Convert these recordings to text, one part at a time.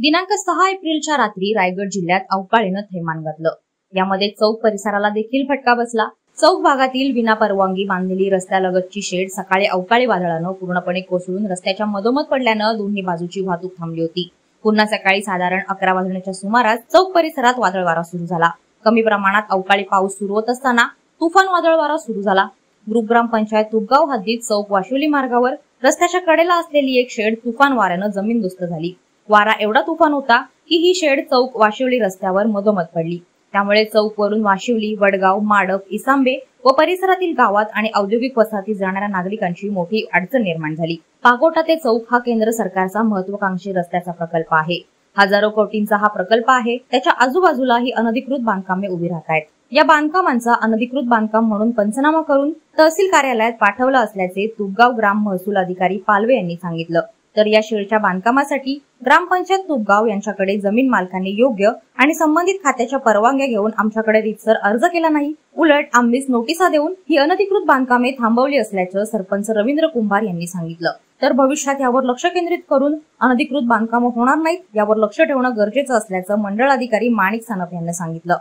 दिनांक 6 एप्रिलच्या रात्री रायगड जिल्ह्यात अवकाळीनं थैमान घातलं। यामध्ये चौक परिसराला देखील फटका बसला। चौक भागातील विनापरवानगी बांधलेली रस्त्यालगतची शेड सकाळी अवकाळी वादळानं पूर्णपणे कोसळून रस्त्याच्या मधोमध पडल्यानं दोन्ही बाजूची वाहतूक थांबली होती। पुन्हा सकाळी साधारण 11 वाजण्याच्या सुमारास चौक परिसरात वादळ वारा सुरू झाला। कमी प्रमाणात अवकाळी पाऊस सुरू होत असताना तुफान वादळ वारा सुरू झाला। ग्रुपग्राम पंचायत तुपगाव हद्दीत चौक वाशिवली मार्गावर रस्त्याच्या कडेला असलेली एक शेड तुफान वाऱ्यानं जमीनदोस्त झाली। वारा एवढा तुफान होता की ही शेड चौक वाशिवली रस्त्यावर मधोमध पडली। त्यामुळे चौक वरून वाशिवली, वडगाव, माडप, इसांबे व परिसरातील गावात आणि औद्योगिक वसाहतीत जाणाऱ्या नागरिकांची मोठी अडचण निर्माण झाली। पागोटा ते चौक हा केंद्र सरकारचा महत्त्वाकांक्षी रस्त्याचा प्रकल्प आहे। हजारो कोटींचा हा प्रकल्प आहे। त्याच्या आजूबाजूला ही अनधिकृत बांधकामे उभी राहत आहेत। या बांधकामांचा अनधिकृत बांधकाम म्हणून पंचनामा करून तहसील कार्यालयात पाठवलं असल्याचे तुपगाव ग्राम महसूल अधिकारी पालवे यांनी सांगितलं। तर या शेडच्या बांधकामासाठी ग्रामपंचायत तुपगाव यांच्याकडे जमीन मालकांनी योग्य आणि संबंधित खात्याच्या परवानग्या घेऊन आमच्याकडे रीतसर अर्ज केला नाही। उलट आम्हीच नोटिसा देऊन ही अनधिकृत बांधकामे थांबवली असल्याचं सरपंच रवींद्र कुंभार यांनी सांगितलं। तर भविष्यात यावर लक्ष केंद्रित करून अनधिकृत बांधकाम होणार नाहीत यावर लक्ष ठेवणं गरजेचं असल्याचं मंडळ अधिकारी माणिक सानप यांनी सांगितलं।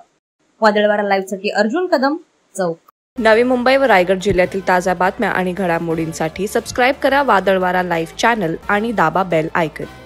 वादळवारा लाईव्ह साठी अर्जुन कदम, चौक। नवी मुंबई व रायगड जिल्ह्यातील ताज्या बातम्या आणि घडामोडींसाठी सबस्क्राईब करा वादळवारा लाईव्ह चॅनल आणि दाबा बेल आयकॉन।